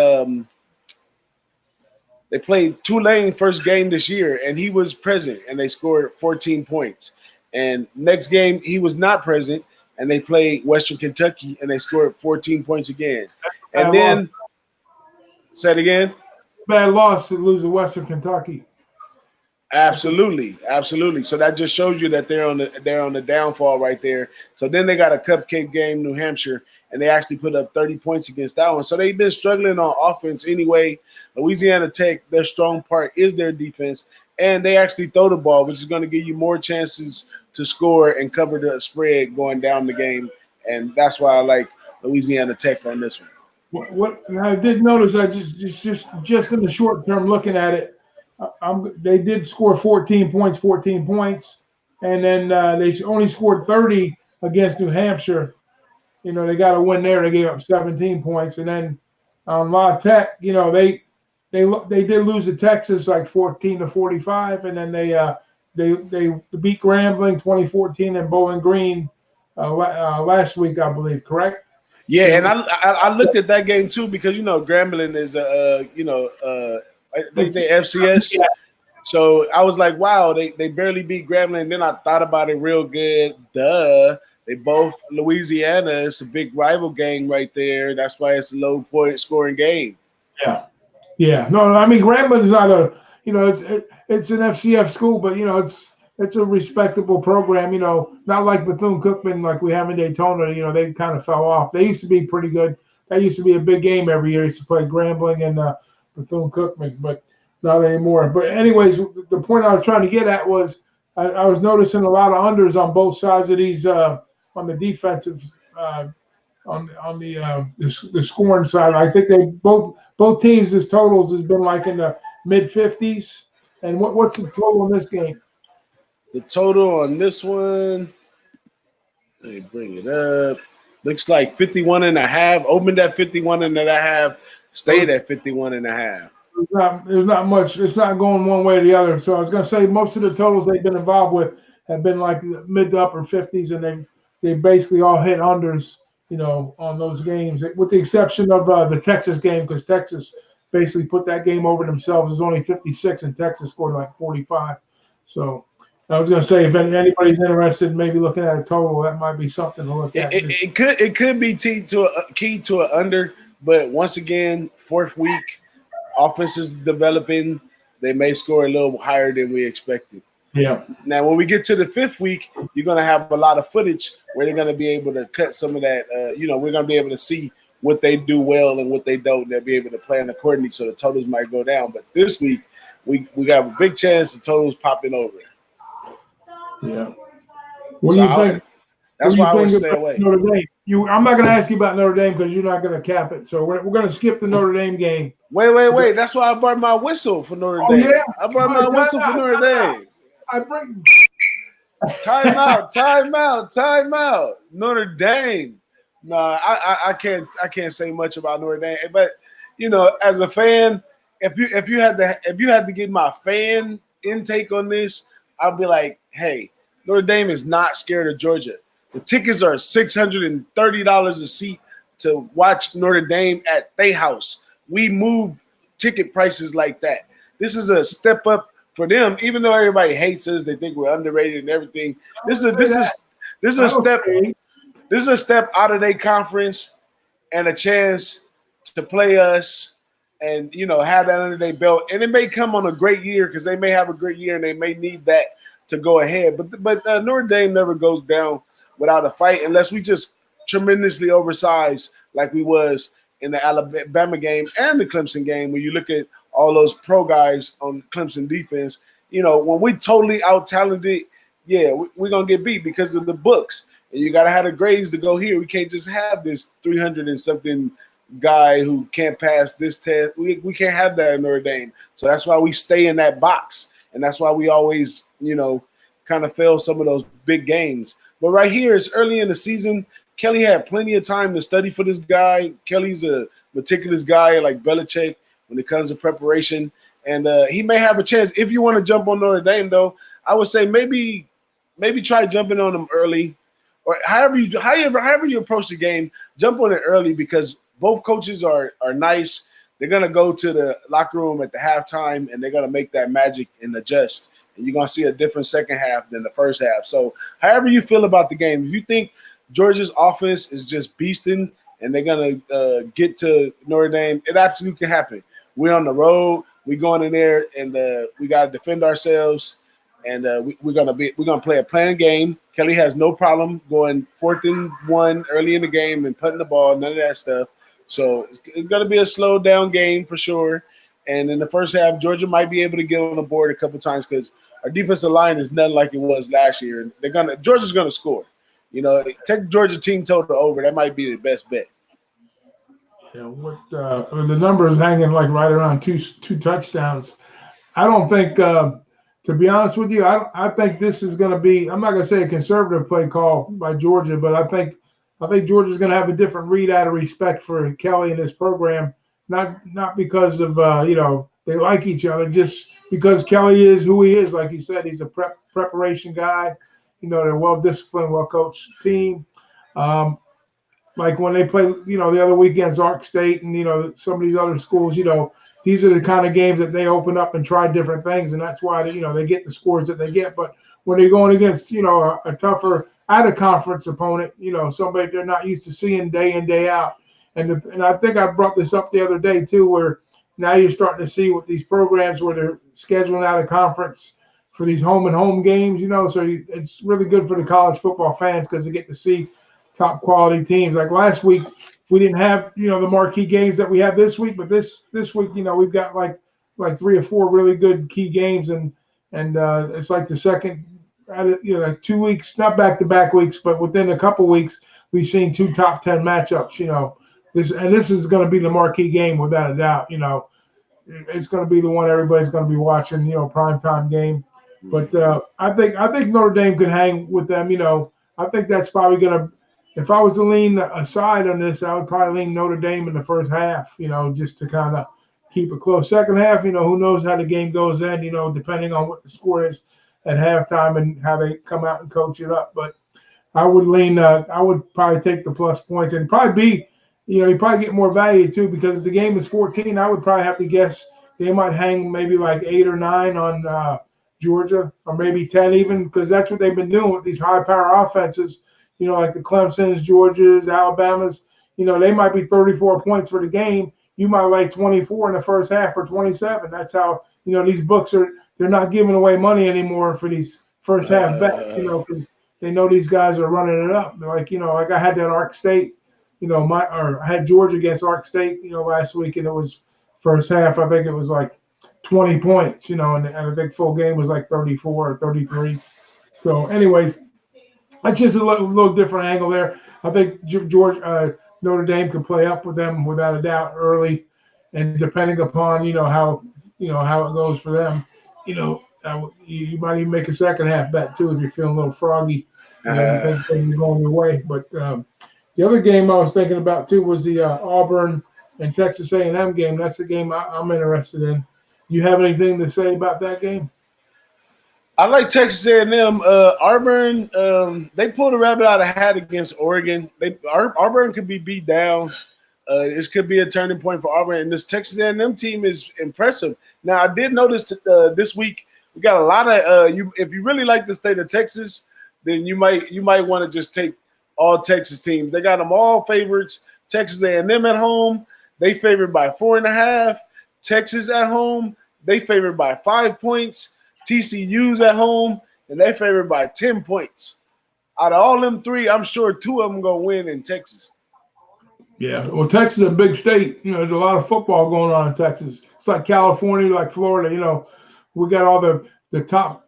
Tulane first game this year, and he was present, and they scored 14 points. And next game, he was not present, and they played Western Kentucky, and they scored 14 points again. And then, say it again. Bad loss to lose to Western Kentucky. Absolutely. So that just shows you that they're on the downfall right there. So then they got a cupcake game, New Hampshire, and they actually put up 30 points against that one. So they've been struggling on offense anyway. Louisiana Tech, their strong part is their defense, and they actually throw the ball, which is going to give you more chances to score and cover the spread going down the game. And that's why I like Louisiana Tech on this one. What I did notice, I just in the short term looking at it, they did score 14 points, and then they only scored 30 against New Hampshire. You know, they got a win there. They gave up 17 points, and then La Tech, you know, they did lose to Texas like 14-45, and then they beat Grambling 2014 and Bowling Green last week, I believe. Correct? Yeah, and I looked at that game too because Grambling is they FCS. Yeah. So I was like, wow, they barely beat Grambling. Then I thought about it real good. Duh. They both Louisiana. It's a big rival game right there. That's why it's a low point scoring game. Yeah. No, I mean Grambling is not it's an FCF school, but it's a respectable program. Not like Bethune-Cookman like we have in Daytona. They kind of fell off. They used to be pretty good. That used to be a big game every year. Used to play Grambling and Bethune-Cookman, but not anymore. But anyways, the point I was trying to get at was I was noticing a lot of unders on both sides of these on the defensive on the scoring side. I think they both teams' totals has been like in the mid 50s. And what's the total in this game? The total on this one, let me bring it up. Looks like 51.5. Opened at 51.5. Stayed at 51.5. There's not much. It's not going one way or the other. So I was going to say most of the totals they've been involved with have been like mid to upper 50s, and they basically all hit unders, on those games, with the exception of the Texas game, because Texas basically put that game over themselves. It was only 56, and Texas scored like 45. So I was going to say, if anybody's interested in maybe looking at a total, that might be something to look at. It could be key to an under, but once again, fourth week. Offense is developing. They may score a little higher than we expected. Yeah. Now, when we get to the fifth week, you're going to have a lot of footage where they're going to be able to cut some of that. We're going to be able to see what they do well and what they don't. They'll be able to plan accordingly, so the totals might go down. But this week, we got a big chance the totals popping over. Yeah. What do you think? That's why I would stay away. Notre Dame. I'm not going to ask you about Notre Dame because you're not going to cap it. So we're going to skip the Notre Dame game. Wait. That's why I brought my whistle for Notre Dame. Yeah? I brought my whistle for Notre Dame. Time out. Notre Dame. No, I can't say much about Notre Dame. But as a fan, if you had to get my fan intake on this, I'd be like, hey, Notre Dame is not scared of Georgia. The tickets are $630 a seat to watch Notre Dame at their house. We moved ticket prices like that. This is a step up for them, even though everybody hates us, they think we're underrated and everything. This is a step out of their conference and a chance to play us and have that under their belt. And it may come on a great year because they may have a great year and they may need that to go ahead. But Notre Dame never goes down without a fight unless we just tremendously oversized like we was in the Alabama game and the Clemson game. When you look at all those pro guys on Clemson defense, when we totally out-talented, we're going to get beat because of the books. And you got to have the grades to go here. We can't just have this 300 and something guy who can't pass this test. We can't have that in Notre Dame. So that's why we stay in that box. And that's why we always, kind of fail some of those big games. But right here, it's early in the season. Kelly had plenty of time to study for this guy. Kelly's a meticulous guy like Belichick when it comes to preparation. And he may have a chance. If you want to jump on Notre Dame, though, I would say maybe try jumping on them early. Or however you approach the game, jump on it early because both coaches are nice. They're going to go to the locker room at the halftime, and they're going to make that magic and adjust. And you're going to see a different second half than the first half. So however you feel about the game, if you think Georgia's offense is just beasting and they're going to get to Notre Dame, it absolutely can happen. We're on the road. We're going in there, and we got to defend ourselves. And we're gonna play a planned game. Kelly has no problem going 4th and 1 early in the game and putting the ball, none of that stuff. So it's gonna be a slow down game for sure. And in the first half, Georgia might be able to get on the board a couple times because our defensive line is nothing like it was last year. And Georgia's gonna score. Take Georgia team total over. That might be the best bet. Yeah, the number is hanging like right around two touchdowns. I don't think, to be honest with you, I think this is going to be. I'm not going to say a conservative play call by Georgia, but I think Georgia's going to have a different read out of respect for Kelly and his program. Not because of they like each other, just because Kelly is who he is. Like you said, he's a preparation guy. They're well disciplined, well coached team. Like when they play, the other weekends, Ark State and, some of these other schools, these are the kind of games that they open up and try different things. And that's why, they get the scores that they get. But when they're going against, a tougher out-of-conference opponent, somebody they're not used to seeing day in, day out. And I think I brought this up the other day, too, where now you're starting to see with these programs where they're scheduling out of conference for these home games, so it's really good for the college football fans because they get to see top quality teams. Like last week, we didn't have the marquee games that we have this week, but this week we've got like 3 or 4 really good key games, and it's like the second like 2 weeks, not back to back weeks, but within a couple weeks we've seen 2 top 10 matchups. This is going to be the marquee game without a doubt. It's going to be the one everybody's going to be watching. Primetime game. But I think Notre Dame can hang with them. I think that's probably going to. If I was to lean aside on this, I would probably lean Notre Dame in the first half, just to kind of keep it close. Second half, who knows how the game goes then, depending on what the score is at halftime and how they come out and coach it up. But I would I would probably take the plus points and probably be, you probably get more value too, because if the game is 14, I would probably have to guess they might hang maybe like 8 or 9 on Georgia, or maybe 10 even, because that's what they've been doing with these high-power offenses. Like the Clemsons, Georgias, Alabamas, they might be 34 points for the game. You might like 24 in the first half or 27. That's how, these books they're not giving away money anymore for these first half bets, because they know these guys are running it up. They're like, like I had that Ark State, I had Georgia against Ark State, last week, and it was first half, I think it was like 20 points, and I think full game was like 34 or 33. So anyways, that's just a little different angle there. I think Notre Dame can play up with them without a doubt early, and depending upon how it goes for them, you might even make a second half bet too if you're feeling a little froggy. You think things are going your way. But the other game I was thinking about too was the Auburn and Texas A&M game. That's the game I'm interested in. You have anything to say about that game? I like Texas A&M. Auburn, they pulled a rabbit out of a hat against Oregon. Auburn could be beat down. This could be a turning point for Auburn, and this Texas A&M team is impressive. Now, I did notice this week we got a lot of if you really like the state of Texas, then you might want to just take all Texas teams. They got them all favorites. Texas A&M at home, they favored by 4.5. Texas at home, they favored by 5 points. TCU's at home, and they favored by 10 points. Out of all them 3, I'm sure 2 of them going to win in Texas. Yeah, well, Texas is a big state. There's a lot of football going on in Texas. It's like California, like Florida. We got all the top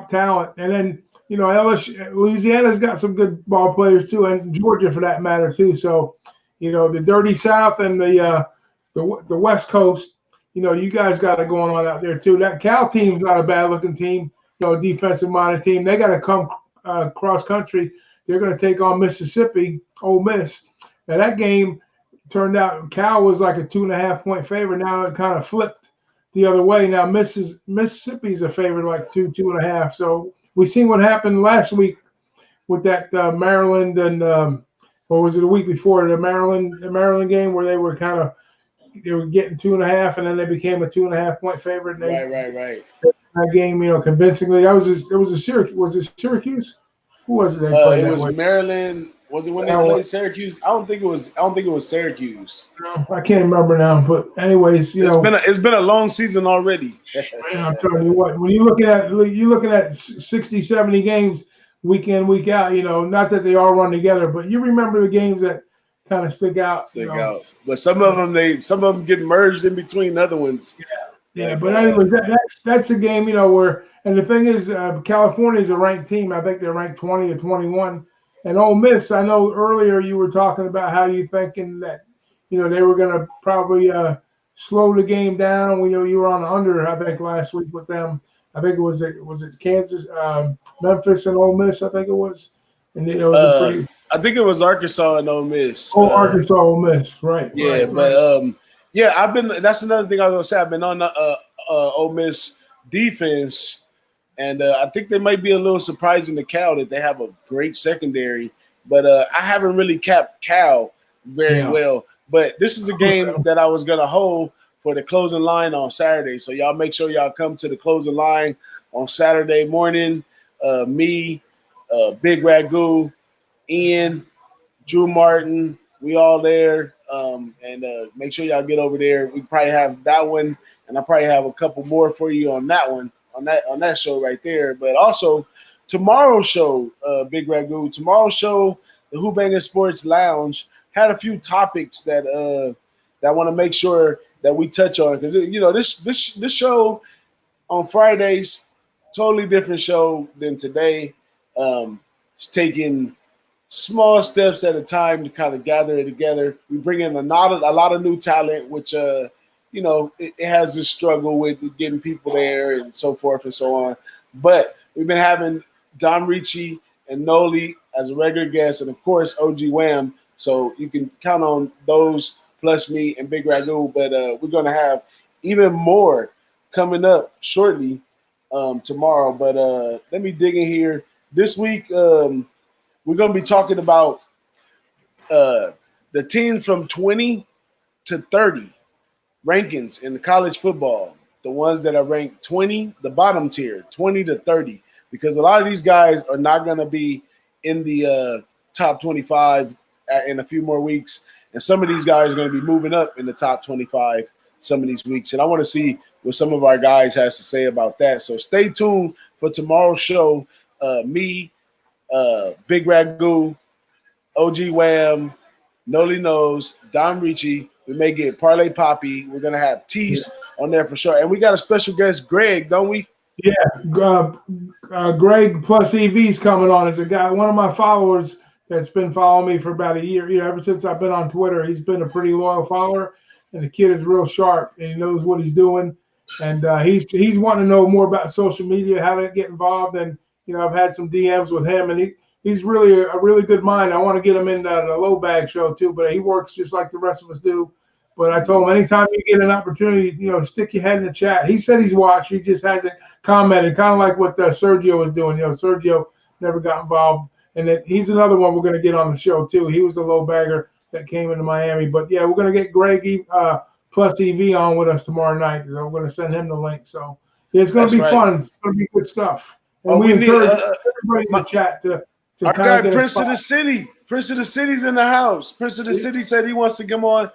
talent. And then, LSU, Louisiana's got some good ball players too, and Georgia for that matter too. So, the dirty South and the West Coast, you guys got it going on out there too. That Cal team's not a bad-looking team, defensive-minded team. They got to come cross-country. They're going to take on Mississippi, Ole Miss. Now, that game turned out Cal was like a 2.5-point favorite. Now it kind of flipped the other way. Now Mississippi's a favorite, like 2.5. So we seen what happened last week with that Maryland and or was it a week before the Maryland game where they were getting 2.5, and then they became a 2.5-point favorite. And Right. That game, convincingly. It was Syracuse. Was it Syracuse? Who was it? It was Maryland. Was it when they played Syracuse? I don't think it was Syracuse. No, I can't remember now. But anyways, it's been a long season already. Man, I'm telling you what. When you're looking at 60, 70 games week in, week out. Not that they all run together, but you remember the games that kind of stick out. But some of them get merged in between other ones. Yeah, but anyways, that's a game, where, and the thing is, California is a ranked team. I think they're ranked 20 or 21. And Ole Miss, I know earlier you were talking about how you thinking that, they were going to probably slow the game down. We know you were on the under, I think, last week with them. I think was it Kansas, Memphis and Ole Miss, I think it was. And it was a pretty. I think it was Arkansas and Ole Miss. Oh, Arkansas, Ole Miss, right? Yeah, right, but right. I've been. That's another thing I was gonna say. I've been on the Ole Miss defense, and I think they might be a little surprising to Cal that they have a great secondary. But I haven't really capped Cal very well. But this is a game that I was gonna hold for the closing line on Saturday. So y'all make sure y'all come to the closing line on Saturday morning. Me, BigRagoo, Ian, Drew Martin, we all there. And make sure y'all get over there. We probably have that one, and I probably have a couple more for you on that one, on that show right there. But also tomorrow's show, BigRagoo, tomorrow's show, the Who-Bangin Sports Lounge, had a few topics that I want to make sure that we touch on, because this show on Fridays, totally different show than today. It's taking small steps at a time to kind of gather it together. We bring in a lot of new talent, which it has this struggle with getting people there and so forth and so on. But we've been having Don Ricci and Noli as a regular guest, and of course OG Wham. So you can count on those plus me and BigRagoo. But we're gonna have even more coming up shortly tomorrow. But let me dig in here this week. We're going to be talking about the teams from 20 to 30 rankings in the college football. The ones that are ranked 20, the bottom tier, 20 to 30. Because a lot of these guys are not going to be in the top 25 in a few more weeks. And some of these guys are going to be moving up in the top 25 some of these weeks. And I want to see what some of our guys has to say about that. So stay tuned for tomorrow's show. Me, BigRagoo, OG Wham, Noli Knows, Don Ricci. We may get Parlay Poppy. We're gonna have Tease on there for sure, and we got a special guest, Greg, don't we? Yeah, Greg plus EV's coming on as a guy. One of my followers that's been following me for about a year. Ever since I've been on Twitter, he's been a pretty loyal follower, and the kid is real sharp and he knows what he's doing. And he's wanting to know more about social media, how to get involved. And I've had some DMs with him, and he's really a really good mind. I want to get him in the low bag show too, but he works just like the rest of us do. But I told him anytime you get an opportunity, stick your head in the chat. He said he's watched, he just hasn't commented, kind of like what Sergio was doing. Sergio never got involved, and he's another one we're going to get on the show too. He was a low bagger that came into Miami, but yeah, we're going to get Greg plus EV on with us tomorrow night. So we're going to send him the link. So yeah, it's going to be fun. It's going to be good stuff. And we encourage everybody in the chat to our guy Prince of the City. Prince of the City's in the house. Prince of the City said he wants to come on.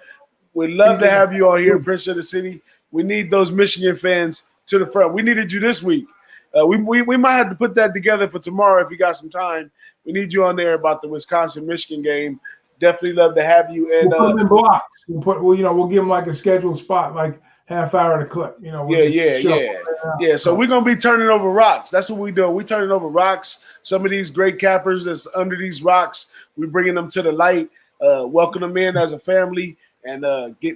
We'd love to have you all here, Prince of the City. We need those Michigan fans to the front. We needed you this week. We might have to put that together for tomorrow if you got some time. We need you on there about the Wisconsin-Michigan game. Definitely love to have you. And we'll put them in blocks. We'll give them like a scheduled spot, like half hour at a clip. Yeah. So we're gonna be turning over rocks. That's what we do. We turning over rocks. Some of these great cappers that's under these rocks, we're bringing them to the light, welcome them in as a family, and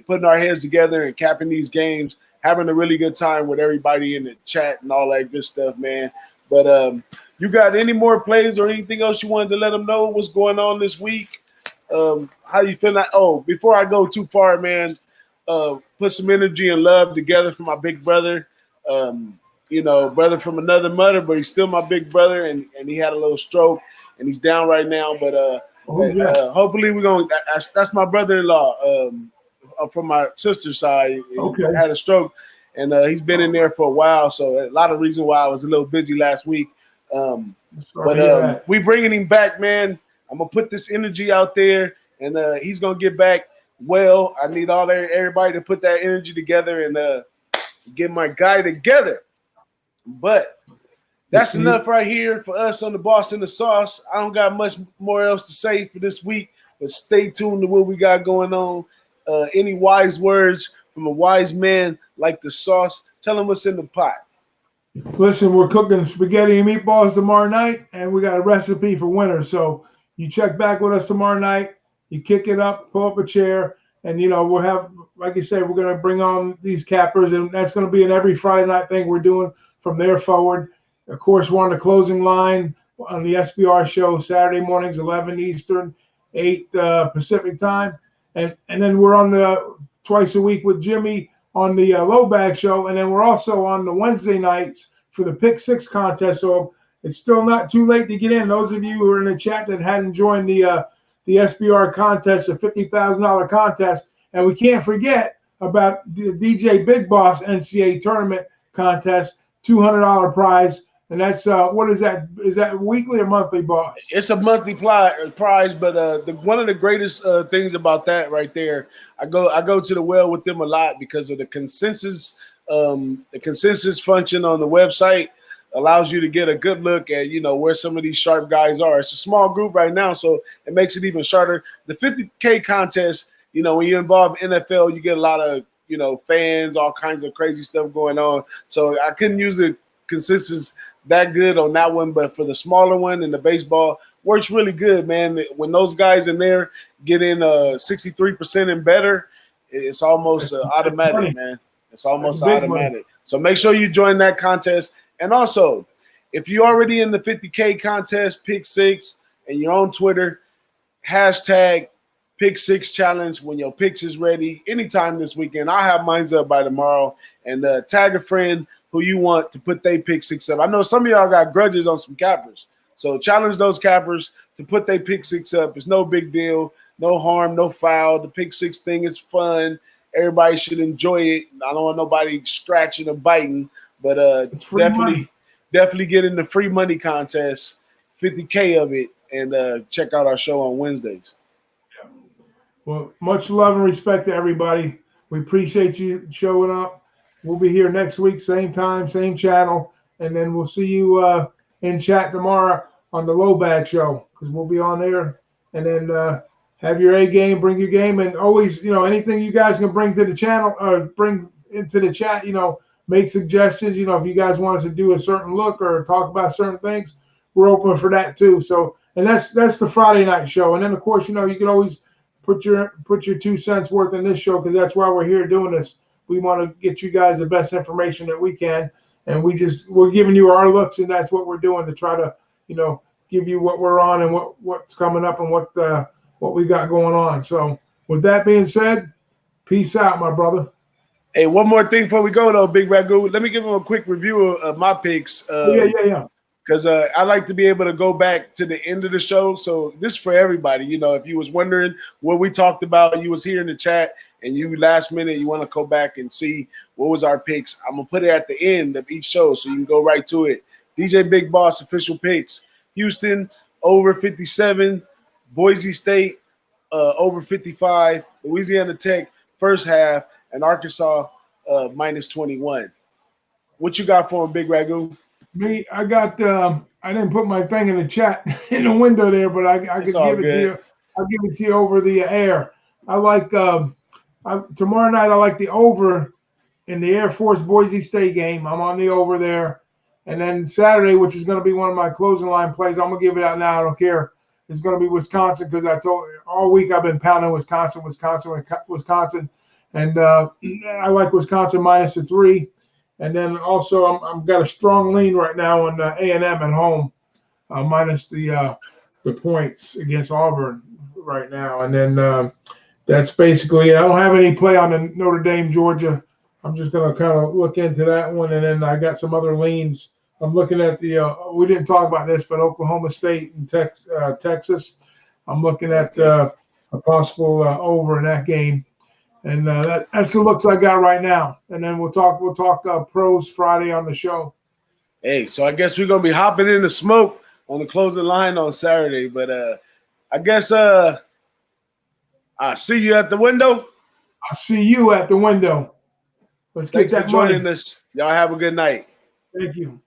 putting our heads together and capping these games, having a really good time with everybody in the chat and all that good stuff, man. But you got any more plays or anything else you wanted to let them know what's going on this week? How you feeling? Oh, before I go too far, man, put some energy and love together for my big brother. Brother from another mother, but he's still my big brother, and he had a little stroke, and he's down right now. But hopefully we're going. That's my brother-in-law from my sister's side. Okay. He had a stroke, and he's been in there for a while. So a lot of reason why I was a little busy last week. But we bringing him back, man. I'm gonna put this energy out there, and he's gonna get back well. I need everybody to put that energy together and get my guy together. But that's enough right here for us on the Boss in the Sauce. I don't got much more else to say for this week, but stay tuned to what we got going on. Any wise words from a wise man like the Sauce Tell them what's in the pot. Listen, we're cooking spaghetti and meatballs tomorrow night, and we got a recipe for winter. So you check back with us tomorrow night. You kick it up, pull up a chair, and we'll have, like you said, we're going to bring on these cappers, and that's going to be an every Friday night thing we're doing from there forward. Of course, we're on the closing line on the SBR show Saturday mornings, 11 Eastern, 8 Pacific time, and then we're on the twice a week with Jimmy on the low bag show, and then we're also on the Wednesday nights for the Pick Six contest. So it's still not too late to get in. Those of you who are in the chat that hadn't joined the SBR contest, a $50,000 contest, and we can't forget about the DJ BigBoss NCAA tournament contest, $200 prize. And that's what is that? Is that weekly or monthly, boss? It's a monthly prize, but one of the greatest things about that right there, I go to the well with them a lot because of the consensus. The consensus function on the website allows you to get a good look at where some of these sharp guys are. It's a small group right now, so it makes it even sharper. The 50K contest, when you involve NFL, you get a lot of fans, all kinds of crazy stuff going on. So I couldn't use the consensus that good on that one, but for the smaller one and the baseball, works really good, man. When those guys in there get in 63% and better, it's almost automatic, man. It's almost automatic. So make sure you join that contest. And also, if you're already in the 50K contest, Pick Six, and you're on Twitter, hashtag Pick Six Challenge when your picks is ready anytime this weekend. I'll have mine up by tomorrow, and tag a friend who you want to put their Pick Six up. I know some of y'all got grudges on some cappers, so challenge those cappers to put their Pick Six up. It's no big deal, no harm, no foul. The Pick Six thing is definitely everybody should enjoy it. I don't want nobody scratching or biting, but definitely get in the free money contest, 50K of it, and check out our show on Wednesdays. Yeah. Well, much love and respect to everybody. We appreciate you showing up. We'll be here next week, same time, same channel, and then we'll see you in chat tomorrow on the Low Bag Show, because we'll be on there. And then have your A game, bring your game, and always, anything you guys can bring to the channel or bring into the chat, make suggestions. If you guys want us to do a certain look or talk about certain things, we're open for that too. So, and that's the Friday night show. And then of course, you can always put your 2 cents worth in this show, because that's why we're here doing this. We want to get you guys the best information that we can, and we're giving you our looks, and that's what we're doing to try to, give you what we're on and what's coming up and what we got going on. So with that being said, peace out, my brother. Hey, one more thing before we go though, BigRagoo. Let me give him a quick review of my picks. Yeah. Because I like to be able to go back to the end of the show. So this is for everybody. If you was wondering what we talked about, you was here in the chat, and you last minute you want to go back and see what was our picks, I'm gonna put it at the end of each show so you can go right to it. DJ BigBoss official picks: Houston over 57, Boise State over 55, Louisiana Tech first half, and Arkansas minus 21. What you got for him, BigRagoo? Me, I got. I didn't put my thing in the chat in the window there, but I could give it to you. I'll give it to you over the air. I like. Tomorrow night, I like the over in the Air Force Boise State game. I'm on the over there. And then Saturday, which is going to be one of my closing line plays, I'm going to give it out now. I don't care. It's going to be Wisconsin, because I told all week I've been pounding Wisconsin. And I like Wisconsin minus the 3. And then also I've got a strong lean right now on A&M at home, minus the points against Auburn right now. And then that's basically it. I don't have any play on the Notre Dame, Georgia. I'm just going to kind of look into that one. And then I got some other leans. I'm looking at we didn't talk about this, but Oklahoma State and Texas. I'm looking at a possible over in that game. And that's the looks I got right now. And then we'll talk pros Friday on the show. Hey, so I guess we're going to be hopping in the smoke on the closing line on Saturday. But I guess I'll see you at the window. I'll see you at the window. Let's get that money. Thanks for joining us. Y'all have a good night. Thank you.